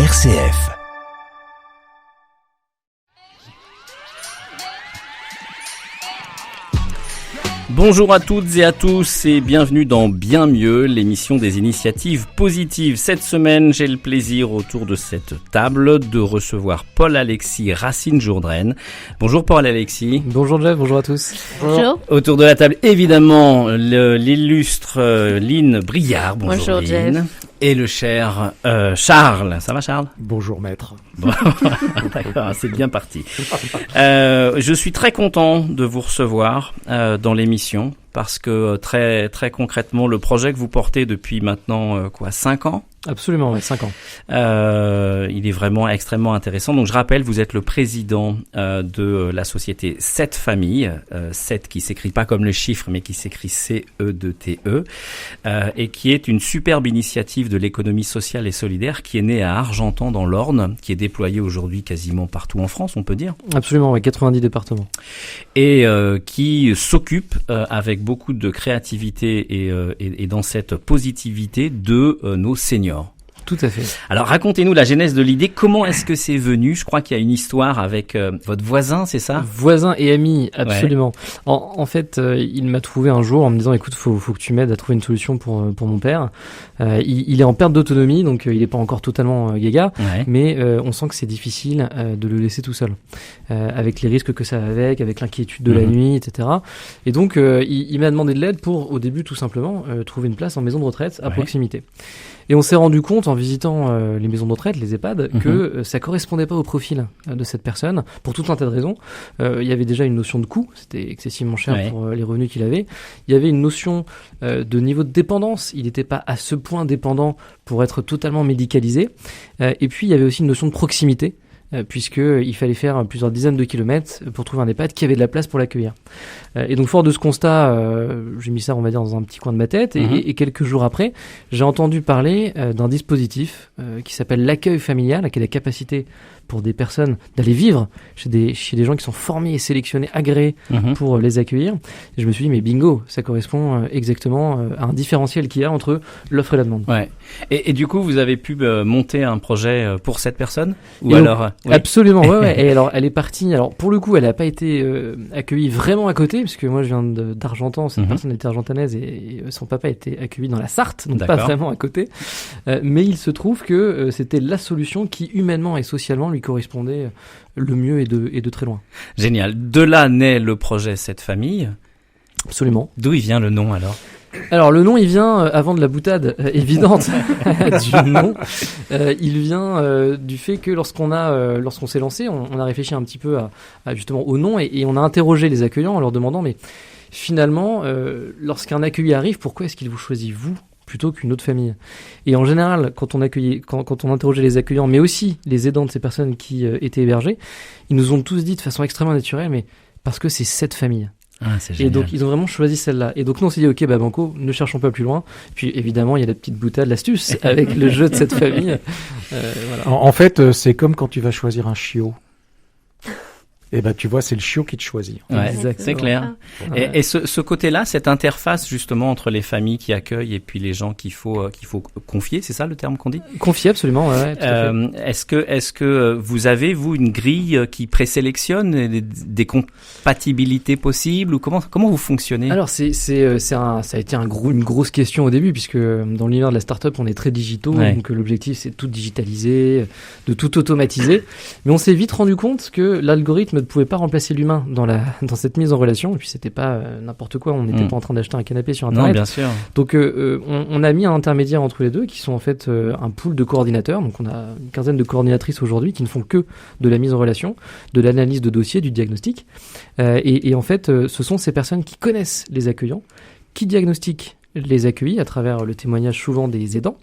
RCF. Bonjour à toutes et à tous et bienvenue dans Bien Mieux, l'émission des initiatives positives. Cette semaine, j'ai le plaisir autour de cette table de recevoir Paul-Alexis Racine-Jourdraine. Bonjour Paul-Alexis. Bonjour Jeff, bonjour à tous. Bonjour. Autour de la table, évidemment, l'illustre Lynn Briard. Bonjour Lynn. Jeff. Et le cher Charles. Ça va Charles ? Bonjour maître. Bon, d'accord, c'est bien parti. Je suis très content de vous recevoir dans l'émission parce que très très concrètement, le projet que vous portez depuis maintenant 5 ans. Absolument, ouais, 5 ans. Il est vraiment extrêmement intéressant. Donc je rappelle, vous êtes le président de la société 7 Familles, 7 qui s'écrit pas comme le chiffre, mais qui s'écrit C-E-2-T-E, et qui est une superbe initiative de l'économie sociale et solidaire qui est née à Argentan dans l'Orne, qui est déployée aujourd'hui quasiment partout en France, on peut dire. Absolument, ouais, 90 départements. Et qui s'occupe avec beaucoup de créativité et dans cette positivité de nos seniors. Tout à fait. Alors racontez-nous la genèse de l'idée, comment est-ce que c'est venu ? Je crois qu'il y a une histoire avec votre voisin, c'est ça ? Voisin et ami, absolument. Ouais. En fait, il m'a trouvé un jour en me disant écoute, faut que tu m'aides à trouver une solution pour mon père. Il est en perte d'autonomie, donc il est pas encore totalement gaga, mais on sent que c'est difficile de le laisser tout seul, avec les risques que ça a avec l'inquiétude de la nuit, etc. Et donc il m'a demandé de l'aide pour, au début tout simplement, trouver une place en maison de retraite à proximité. Et on s'est rendu compte en visitant les maisons de retraite, les EHPAD, que ça correspondait pas au profil de cette personne pour tout un tas de raisons. Il y avait déjà une notion de coût, c'était excessivement cher pour les revenus qu'il avait. Il y avait une notion de niveau de dépendance, il n'était pas à ce point dépendant pour être totalement médicalisé. Et puis il y avait aussi une notion de proximité, puisqu'il fallait faire plusieurs dizaines de kilomètres pour trouver un EHPAD qui avait de la place pour l'accueillir. Et donc fort de ce constat, j'ai mis ça on va dire dans un petit coin de ma tête et quelques jours après, j'ai entendu parler d'un dispositif qui s'appelle l'accueil familial, qui a la capacité pour des personnes d'aller vivre chez des gens qui sont formés et sélectionnés, agréés pour les accueillir. Et je me suis dit mais bingo, ça correspond exactement à un différentiel qu'il y a entre l'offre et la demande. Ouais. Et du coup, vous avez pu monter un projet pour cette personne ou et alors donc, absolument, ouais. Et alors elle est partie. Alors pour le coup, elle n'a pas été accueillie vraiment à côté, parce que moi je viens d'Argentan. Cette personne était argentanaise et son papa était accueilli dans la Sarthe, donc pas vraiment à côté. Mais il se trouve que c'était la solution qui humainement et socialement lui correspondait le mieux et de très loin. Génial. De là naît le projet 7 Familles. Absolument. D'où il vient le nom alors ? Alors le nom il vient avant de la boutade évidente du nom. Il vient du fait que lorsqu'on s'est lancé, on a réfléchi un petit peu à justement au nom et on a interrogé les accueillants en leur demandant mais finalement lorsqu'un accueilli arrive, pourquoi est-ce qu'il vous choisit vous plutôt qu'une autre famille? Et en général, quand on interrogeait les accueillants, mais aussi les aidants de ces personnes qui étaient hébergées, ils nous ont tous dit de façon extrêmement naturelle, mais parce que c'est cette famille. Ah, c'est génial. Et donc ils ont vraiment choisi celle-là. Et donc nous on s'est dit ok banco, ne cherchons pas plus loin. Puis évidemment il y a la petite boutade, l'astuce avec le jeu de cette famille. Voilà. En fait c'est comme quand tu vas choisir un chiot. Et tu vois, c'est le chiot qui te choisit. Ouais, c'est clair. Et ce côté-là, cette interface justement entre les familles qui accueillent et puis les gens qu'il faut confier, c'est ça le terme qu'on dit ? Confier, absolument. Ouais, tout à fait. Est-ce que vous avez une grille qui présélectionne des compatibilités possibles ou comment vous fonctionnez ? Alors ça a été une grosse question au début puisque dans l'univers de la start-up on est très digitaux, donc l'objectif c'est de tout digitaliser, de tout automatiser. Mais on s'est vite rendu compte que l'algorithme ne pouvait pas remplacer l'humain dans cette mise en relation, et puis c'était pas n'importe quoi, on n'était pas en train d'acheter un canapé sur internet. Non, bien sûr. Donc on a mis un intermédiaire entre les deux qui sont en fait un pool de coordinateurs, donc on a une quinzaine de coordinatrices aujourd'hui qui ne font que de la mise en relation, de l'analyse de dossiers, du diagnostic, et en fait ce sont ces personnes qui connaissent les accueillants, qui diagnostiquent les accueillis à travers le témoignage souvent des aidants.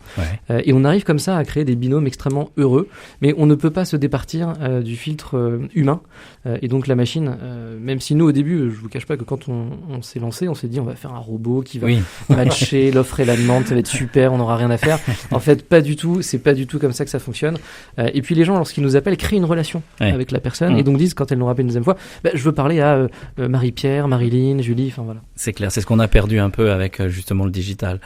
Et on arrive comme ça à créer des binômes extrêmement heureux, mais on ne peut pas se départir du filtre humain. Et donc la machine, même si nous au début, je vous cache pas que quand on s'est lancé, on s'est dit on va faire un robot qui va matcher l'offre et la demande, ça va être super, on n'aura rien à faire. En fait, pas du tout, c'est pas du tout comme ça que ça fonctionne. Et puis les gens, lorsqu'ils nous appellent, créent une relation avec la personne et donc disent, quand elles nous rappellent une deuxième fois, je veux parler à Marie-Pierre, Marilyn, Julie, enfin voilà. C'est clair, c'est ce qu'on a perdu un peu avec justement le digital.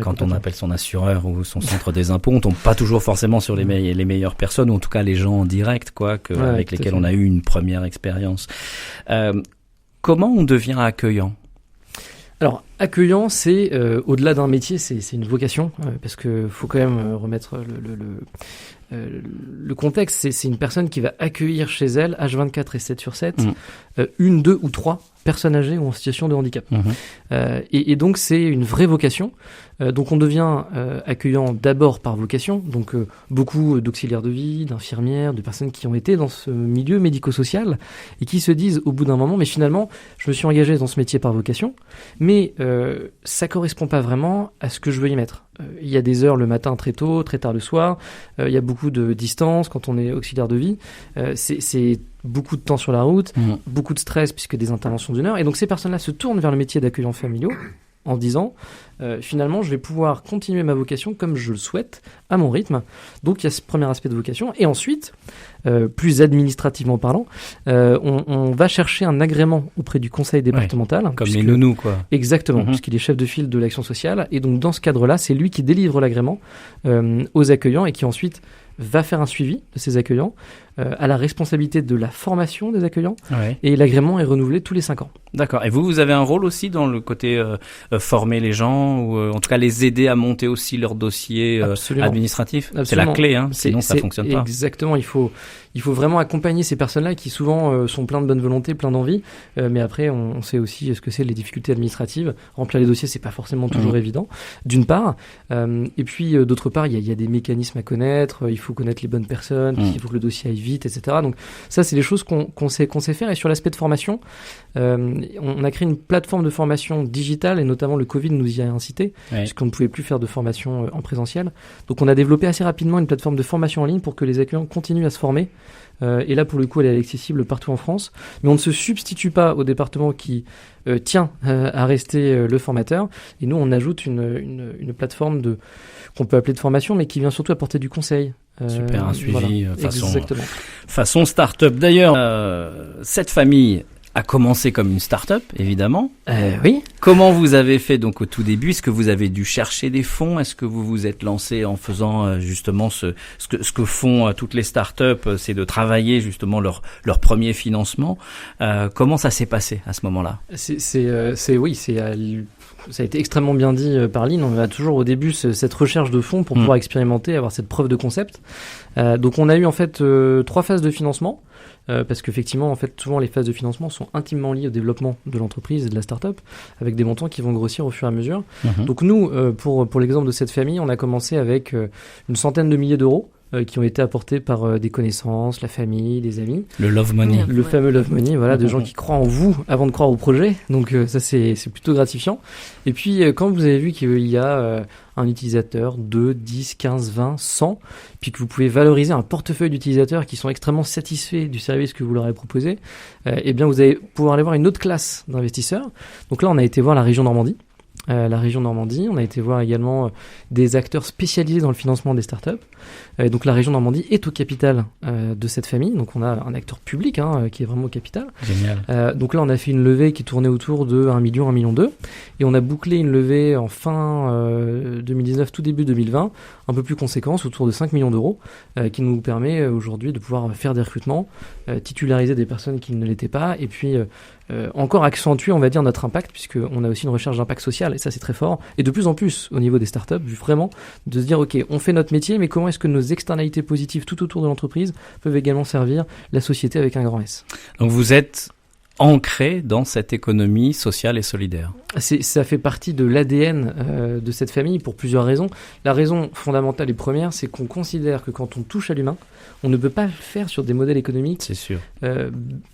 Quand on appelle son assureur ou son centre des impôts, on tombe pas toujours forcément sur les meilleures personnes, ou en tout cas les gens en direct, avec lesquels on a eu une première expérience. Comment on devient accueillant ? Alors, accueillant, c'est au-delà d'un métier, c'est une vocation, parce que faut quand même remettre le contexte. C'est une personne qui va accueillir chez elle, H24 et 7 sur 7, une, deux ou trois personnes âgées ou en situation de handicap. Et donc, c'est une vraie vocation. Donc, on devient accueillant d'abord par vocation. Donc, beaucoup d'auxiliaires de vie, d'infirmières, de personnes qui ont été dans ce milieu médico-social et qui se disent au bout d'un moment, mais finalement, je me suis engagé dans ce métier par vocation, mais ça correspond pas vraiment à ce que je veux y mettre. Il y a des heures le matin très tôt, très tard le soir. Il y a beaucoup de distance quand on est auxiliaire de vie. C'est beaucoup de temps sur la route, beaucoup de stress puisque des interventions d'une heure. Et donc ces personnes-là se tournent vers le métier d'accueillant familiaux en se disant finalement je vais pouvoir continuer ma vocation comme je le souhaite, à mon rythme. Donc il y a ce premier aspect de vocation. Et ensuite, plus administrativement parlant, on va chercher un agrément auprès du conseil départemental. Comme les nounous, quoi. Exactement, puisqu'il est chef de file de l'action sociale. Et donc dans ce cadre-là, c'est lui qui délivre l'agrément aux accueillants et qui ensuite va faire un suivi de ces accueillants, à la responsabilité de la formation des accueillants, et l'agrément est renouvelé tous les 5 ans. D'accord. Et vous avez un rôle aussi dans le côté former les gens, ou en tout cas les aider à monter aussi leur dossier administratif. Absolument. C'est la clé, sinon ça fonctionne pas. Exactement, il faut vraiment accompagner ces personnes-là qui souvent sont pleins de bonne volonté, pleins d'envie, mais après on sait aussi ce que c'est les difficultés administratives. Remplir les dossiers, c'est pas forcément toujours évident, d'une part, et puis d'autre part, il y a des mécanismes à connaître, il faut connaître les bonnes personnes, il faut que le dossier aille vite, etc. Donc ça, c'est des choses qu'on sait faire. Et sur l'aspect de formation, on a créé une plateforme de formation digitale, et notamment le Covid nous y a incité, puisqu'on ne pouvait plus faire de formation en présentiel. Donc on a développé assez rapidement une plateforme de formation en ligne pour que les accueillants continuent à se former. Et là, pour le coup, elle est accessible partout en France. Mais on ne se substitue pas au département qui tient à rester le formateur. Et nous, on ajoute une plateforme qu'on peut appeler de formation, mais qui vient surtout apporter du conseil. Super, un suivi façon start-up. D'ailleurs, cette famille a commencé comme une start-up, évidemment. Oui. Comment vous avez fait donc au tout début ? Est-ce que vous avez dû chercher des fonds ? Est-ce que vous vous êtes lancé en faisant justement ce que font toutes les start-up, c'est de travailler justement leur premier financement. Comment ça s'est passé à ce moment-là ? Ça a été extrêmement bien dit par Lynn. On a toujours au début cette recherche de fonds pour pouvoir expérimenter, avoir cette preuve de concept. Donc on a eu en fait 3 phases de financement. Parce qu'effectivement, en fait, souvent les phases de financement sont intimement liées au développement de l'entreprise et de la start-up, avec des montants qui vont grossir au fur et à mesure. Donc nous, pour l'exemple de cette famille, on a commencé avec une centaine de milliers d'euros qui ont été apportés par des connaissances, la famille, des amis. Le love money. Le fameux love money, voilà, de gens qui croient en vous avant de croire au projet. Donc ça, c'est plutôt gratifiant. Et puis, quand vous avez vu qu'il y a un utilisateur, 2, 10, 15, 20, 100, puis que vous pouvez valoriser un portefeuille d'utilisateurs qui sont extrêmement satisfaits du service que vous leur avez proposé, eh bien, vous allez pouvoir aller voir une autre classe d'investisseurs. Donc là, on a été voir la région Normandie. On a été voir également des acteurs spécialisés dans le financement des startups. Donc la région Normandie est au capital de cette famille. Donc on a un acteur public qui est vraiment au capital. Génial. Donc là on a fait une levée qui tournait autour de 1 million, 1,2 million. Et on a bouclé une levée en fin 2019, tout début 2020, un peu plus conséquente, autour de 5 millions d'euros, qui nous permet aujourd'hui de pouvoir faire des recrutements, titulariser des personnes qui ne l'étaient pas, et puis encore accentuer, on va dire, notre impact, puisqu'on a aussi une recherche d'impact social, et ça c'est très fort, et de plus en plus au niveau des startups, vraiment de se dire ok, on fait notre métier, mais comment est-ce que nos externalités positives tout autour de l'entreprise peuvent également servir la société avec un grand S. Donc vous êtes ancré dans cette économie sociale et solidaire. Ça fait partie de l'ADN de cette famille pour plusieurs raisons. La raison fondamentale et première, c'est qu'on considère que quand on touche à l'humain, on ne peut pas le faire sur des modèles économiques c'est sûr.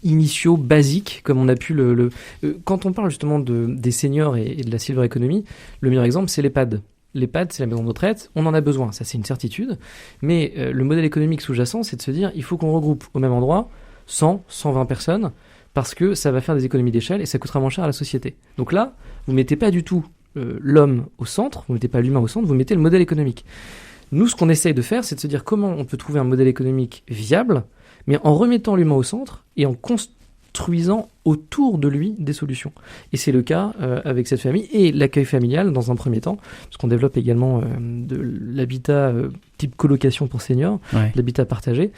Initiaux, basiques, comme on a pu quand on parle justement des seniors et de la silver economy, le meilleur exemple, c'est l'EHPAD. L'EHPAD, c'est la maison de retraite, on en a besoin, ça c'est une certitude, mais le modèle économique sous-jacent, c'est de se dire, il faut qu'on regroupe au même endroit 100, 120 personnes, parce que ça va faire des économies d'échelle et ça coûtera moins cher à la société. Donc là, vous mettez pas du tout l'homme au centre, vous mettez pas l'humain au centre, vous mettez le modèle économique. Nous, ce qu'on essaye de faire, c'est de se dire comment on peut trouver un modèle économique viable, mais en remettant l'humain au centre et en construisant autour de lui des solutions. Et c'est le cas avec cette famille et l'accueil familial dans un premier temps, parce qu'on développe également de l'habitat type colocation pour seniors, l'habitat partagé.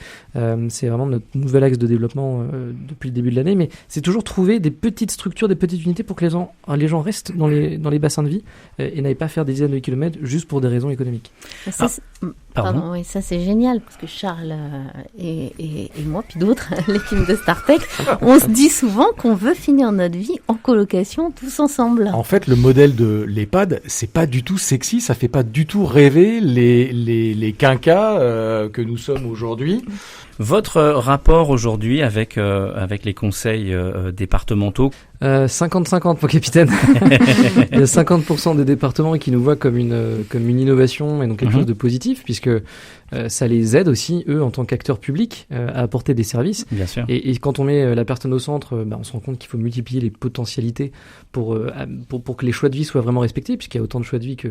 C'est vraiment notre nouvel axe de développement depuis le début de l'année, mais c'est toujours trouver des petites structures, des petites unités pour que les gens restent dans les bassins de vie et n'aillent pas faire des dizaines de kilomètres juste pour des raisons économiques. Pardon, oui, ça c'est génial, parce que Charles et moi, puis d'autres, l'équipe de Startech, on se dit souvent qu'on veut finir notre vie en colocation tous ensemble. En fait, le modèle de l'EHPAD, c'est pas du tout sexy, ça fait pas du tout rêver les quinquas que nous sommes aujourd'hui. Votre rapport aujourd'hui avec les conseils départementaux? 50-50 mon capitaine. Il y a 50% des départements qui nous voient comme une innovation et donc quelque chose de positif, puisque ça les aide aussi, eux, en tant qu'acteurs publics, à apporter des services. Bien sûr. Et quand on met la personne au centre, on se rend compte qu'il faut multiplier les potentialités pour que les choix de vie soient vraiment respectés, puisqu'il y a autant de choix de vie que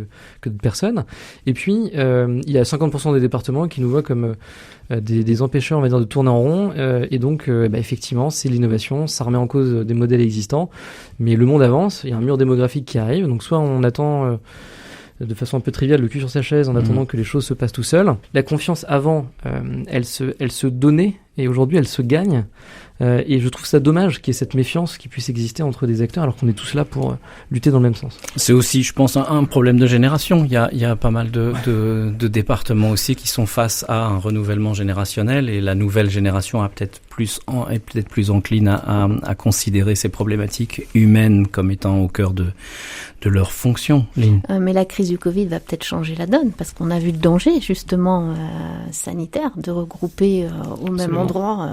de personnes. Et puis, il y a 50% des départements qui nous voient comme des empêcheurs, on va dire, de tourner en rond. Et donc, effectivement, c'est l'innovation, ça remet en cause des modèles existants. Mais le monde avance, il y a un mur démographique qui arrive, donc soit on attend de façon un peu triviale le cul sur sa chaise en attendant que les choses se passent tout seuls. La confiance avant, elle se donnait et aujourd'hui elle se gagne. Et je trouve ça dommage qu'il y ait cette méfiance qui puisse exister entre des acteurs alors qu'on est tous là pour lutter dans le même sens. C'est aussi, je pense, un problème de génération. Il y a pas mal de départements aussi qui sont face à un renouvellement générationnel et la nouvelle génération est peut-être plus encline à considérer ces problématiques humaines comme étant au cœur de leur fonction. Mais la crise du Covid va peut-être changer la donne parce qu'on a vu le danger justement sanitaire de regrouper au même endroit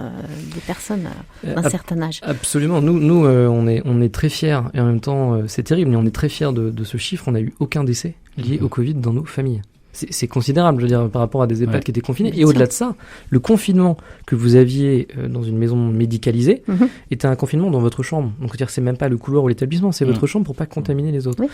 des personnes d'un certain âge. Absolument. Nous, on est très fiers et en même temps c'est terrible, mais on est très fiers de ce chiffre. On n'a eu aucun décès lié au Covid dans nos familles. C'est considérable, je veux dire, par rapport à des EHPAD qui étaient confinés. Et au-delà de ça, le confinement que vous aviez dans une maison médicalisée était un confinement dans votre chambre. Donc, c'est-à-dire, c'est même pas le couloir ou l'établissement, c'est votre chambre pour pas contaminer les autres. Oui.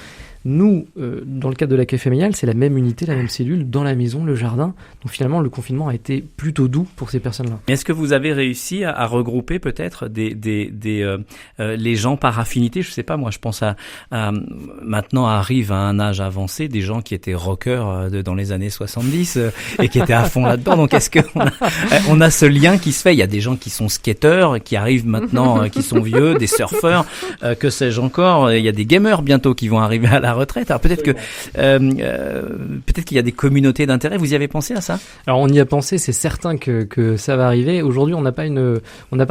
Nous, dans le cadre de l'accueil familial, c'est la même unité, la même cellule, dans la maison, le jardin. Donc, finalement, le confinement a été plutôt doux pour ces personnes-là. Est-ce que vous avez réussi à regrouper peut-être les gens par affinité? Je sais pas, moi, je pense à maintenant arrive à un âge avancé des gens qui étaient rockers dans les années 70 et qui étaient à fond là-dedans. Donc est-ce qu'on a ce lien qui se fait? Il y a des gens qui sont skateurs, qui arrivent maintenant, qui sont vieux, des surfeurs, que sais-je encore. Il y a des gamers bientôt qui vont arriver à la retraite. Alors peut-être qu'il y a des communautés d'intérêt. Vous y avez pensé à ça? Alors on y a pensé, c'est certain que ça va arriver. Aujourd'hui, on n'a pas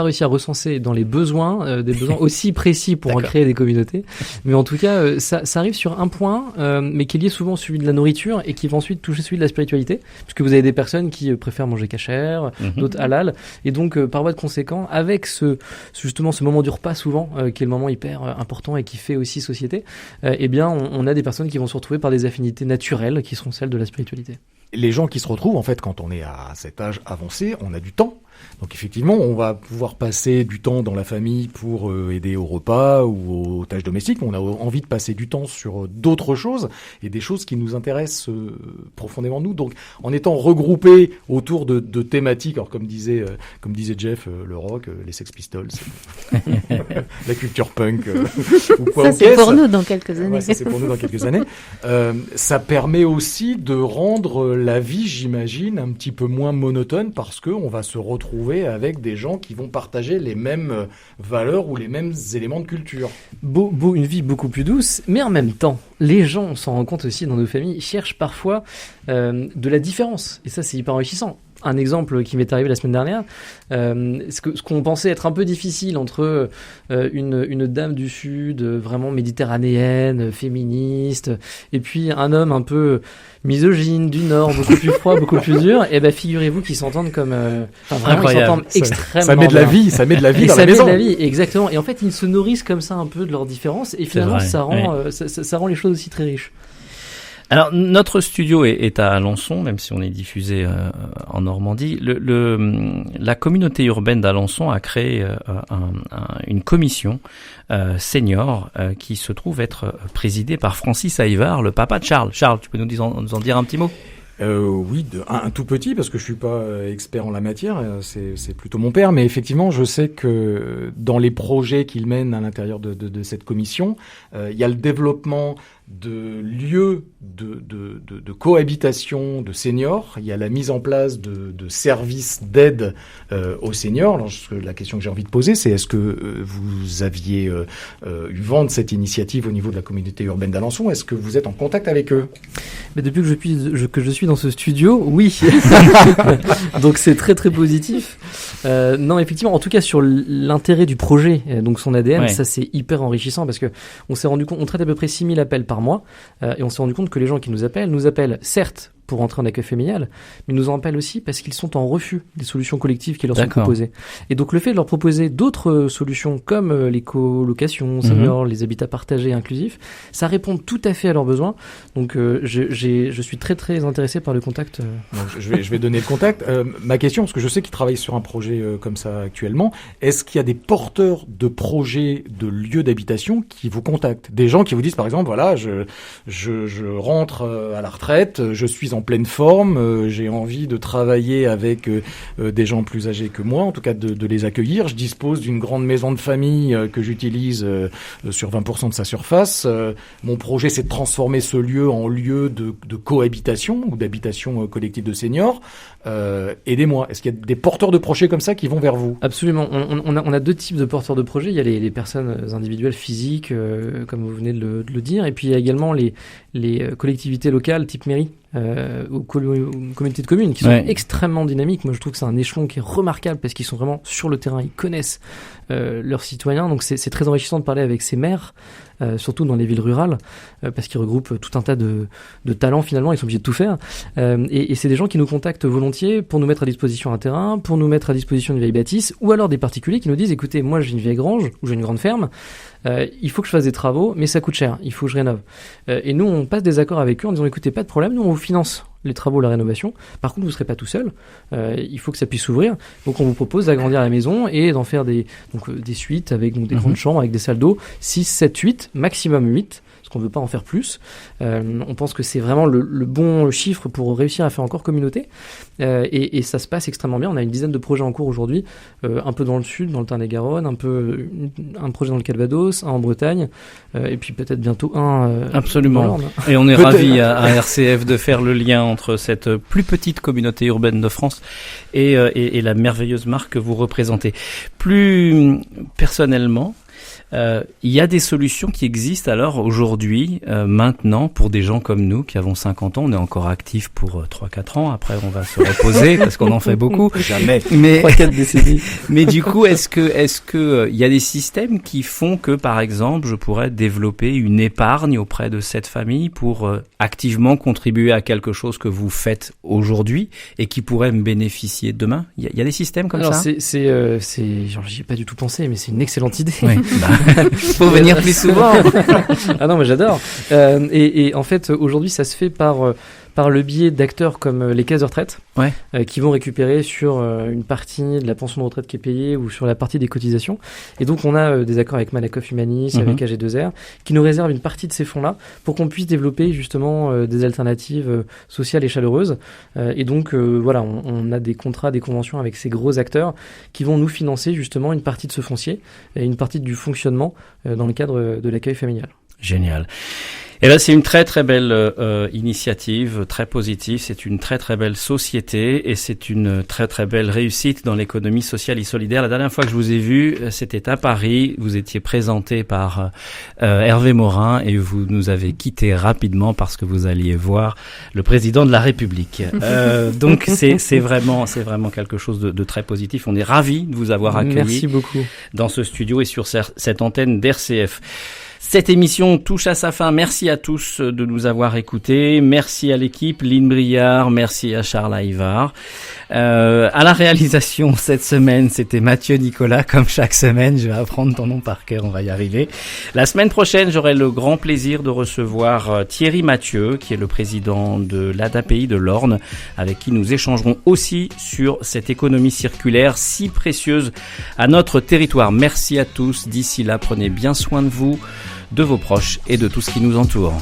réussi à recenser dans les besoins des besoins aussi précis pour en créer des communautés. Mais en tout cas, ça arrive sur un point, mais qui est lié souvent au suivi de la nourriture et qui va ensuite toucher celui de la spiritualité, puisque vous avez des personnes qui préfèrent manger cachère, d'autres halal, et donc par voie de conséquent, avec justement ce moment du repas souvent, qui est le moment hyper important et qui fait aussi société, eh bien on a des personnes qui vont se retrouver par des affinités naturelles qui seront celles de la spiritualité. Les gens qui se retrouvent, en fait, quand on est à cet âge avancé, on a du temps. Donc effectivement, on va pouvoir passer du temps dans la famille pour aider au repas ou aux tâches domestiques. On a envie de passer du temps sur d'autres choses et des choses qui nous intéressent profondément nous. Donc en étant regroupés autour de thématiques, alors comme disait Jeff, le rock, les Sex Pistols, la culture punk, ou quoi. Ça c'est pour nous dans quelques années. Ouais, ça c'est pour nous dans quelques années. Ça permet aussi de rendre la vie, j'imagine, un petit peu moins monotone parce que on va se retrouver avec des gens qui vont partager les mêmes valeurs ou les mêmes éléments de culture. Une vie beaucoup plus douce, mais en même temps, les gens, on s'en rend compte aussi dans nos familles, cherchent parfois de la différence. Et ça, c'est hyper enrichissant. Un exemple qui m'est arrivé la semaine dernière, ce qu'on pensait être un peu difficile entre une dame du Sud, vraiment méditerranéenne, féministe, et puis un homme un peu misogyne du Nord, beaucoup plus froid, beaucoup plus dur, et figurez-vous qu'ils s'entendent comme vraiment ils s'entendent extrêmement ça met de la vie, ça met de la vie dans la maison. Ça met de la vie, exactement. Et en fait, ils se nourrissent comme ça un peu de leurs différences, et finalement ça rend les choses aussi très riches. Alors notre studio est à Alençon, même si on est diffusé en Normandie. La communauté urbaine d'Alençon a créé une commission senior qui se trouve être présidée par Francis Aïvar, le papa de Charles. Charles, tu peux nous en dire un petit mot? Oui, un tout petit, parce que je suis pas expert en la matière, c'est plutôt mon père, mais effectivement, je sais que dans les projets qu'il mène à l'intérieur de cette commission, il y a le développement de lieux de cohabitation de seniors, il y a la mise en place de services d'aide aux seniors. Alors, la question que j'ai envie de poser, c'est est-ce que vous aviez eu vent de cette initiative au niveau de la communauté urbaine d'Alençon? Est-ce que vous êtes en contact avec eux? Mais depuis que je suis dans ce studio, oui. Donc c'est très très positif. Non, effectivement, en tout cas sur l'intérêt du projet, donc son ADN, ça c'est hyper enrichissant parce que on s'est rendu compte, on traite à peu près 6000 appels par mois, et on s'est rendu compte que les gens qui nous appellent certes pour entrer en accueil familial, mais nous en appellent aussi parce qu'ils sont en refus des solutions collectives qui leur sont proposées. Et donc le fait de leur proposer d'autres solutions comme les colocations, seniors, les habitats partagés inclusifs, ça répond tout à fait à leurs besoins. Donc je suis très très intéressé par le contact. Donc, je vais donner le contact. Ma question, parce que je sais qu'ils travaillent sur un projet comme ça actuellement, est-ce qu'il y a des porteurs de projets de lieux d'habitation qui vous contactent? Des gens qui vous disent par exemple, voilà, je rentre à la retraite, je suis en pleine forme, j'ai envie de travailler avec des gens plus âgés que moi, en tout cas de les accueillir. Je dispose d'une grande maison de famille que j'utilise sur 20% de sa surface. Mon projet, c'est de transformer ce lieu en lieu de cohabitation ou d'habitation collective de seniors. Aidez-moi. Est-ce qu'il y a des porteurs de projets comme ça qui vont vers vous? Absolument. On a deux types de porteurs de projets. Il y a les personnes individuelles physiques, comme vous venez de le dire, et puis il y a également les collectivités locales type mairie. Aux communautés de communes qui sont extrêmement dynamiques. Moi, je trouve que c'est un échelon qui est remarquable parce qu'ils sont vraiment sur le terrain, ils connaissent leurs citoyens. Donc, c'est très enrichissant de parler avec ces maires, surtout dans les villes rurales, parce qu'ils regroupent tout un tas de talents finalement. Ils sont obligés de tout faire. Et c'est des gens qui nous contactent volontiers pour nous mettre à disposition un terrain, pour nous mettre à disposition une vieille bâtisse, ou alors des particuliers qui nous disent, écoutez, moi j'ai une vieille grange ou j'ai une grande ferme. Il faut que je fasse des travaux, mais ça coûte cher, il faut que je rénove. Et nous, on passe des accords avec eux en disant, écoutez, pas de problème, nous on vous finance les travaux, la rénovation. Par contre, vous ne serez pas tout seul, il faut que ça puisse s'ouvrir. Donc on vous propose d'agrandir la maison et d'en faire des suites avec des grandes chambres, avec des salles d'eau, 6, 7, 8, maximum 8. Parce qu'on ne veut pas en faire plus. On pense que c'est vraiment le bon chiffre pour réussir à faire encore communauté. Et ça se passe extrêmement bien. On a une dizaine de projets en cours aujourd'hui, un peu dans le sud, dans le Tarn-et-Garonne, un projet dans le Calvados, un en Bretagne, et puis peut-être bientôt un Absolument. Et on est ravis à RCF de faire le lien entre cette plus petite communauté urbaine de France et la merveilleuse marque que vous représentez. Plus personnellement, il y a des solutions qui existent alors aujourd'hui, maintenant, pour des gens comme nous qui avons 50 ans. On est encore actifs pour 3-4 ans. Après, on va se reposer parce qu'on en fait beaucoup. Jamais. Mais 3-4 décennies. Mais du coup, est-ce que il y a des systèmes qui font que, par exemple, je pourrais développer une épargne auprès de cette famille pour activement contribuer à quelque chose que vous faites aujourd'hui et qui pourrait me bénéficier demain? Il y a des systèmes comme ça? Genre, j'y ai pas du tout pensé, mais c'est une excellente idée. Oui. Faut venir plus souvent. Ah non, mais j'adore. Et en fait, aujourd'hui, ça se fait par le biais d'acteurs comme les caisses de retraite, qui vont récupérer sur une partie de la pension de retraite qui est payée ou sur la partie des cotisations. Et donc, on a des accords avec Malakoff Humanis, avec AG2R, qui nous réservent une partie de ces fonds-là pour qu'on puisse développer justement des alternatives sociales et chaleureuses. Et donc, voilà, on a des contrats, des conventions avec ces gros acteurs qui vont nous financer justement une partie de ce foncier et une partie du fonctionnement dans le cadre de l'accueil familial. Génial. Et là, c'est une très très belle initiative, très positive. C'est une très très belle société et c'est une très très belle réussite dans l'économie sociale et solidaire. La dernière fois que je vous ai vu, c'était à Paris. Vous étiez présenté par Hervé Morin et vous nous avez quitté rapidement parce que vous alliez voir le président de la République. Donc c'est vraiment quelque chose de très positif. On est ravis de vous avoir accueilli. Merci beaucoup. Dans ce studio et sur cette antenne d'RCF. Cette émission touche à sa fin. Merci à tous de nous avoir écoutés. Merci à l'équipe, Lynn Briard, merci à Charles Aïvar. À la réalisation cette semaine, c'était Mathieu Nicolas. Comme chaque semaine, je vais apprendre ton nom par cœur, on va y arriver. La semaine prochaine, j'aurai le grand plaisir de recevoir Thierry Mathieu, qui est le président de l'ADAPI de l'Orne, avec qui nous échangerons aussi sur cette économie circulaire si précieuse à notre territoire. Merci à tous. D'ici là, prenez bien soin de vous, de vos proches et de tout ce qui nous entoure.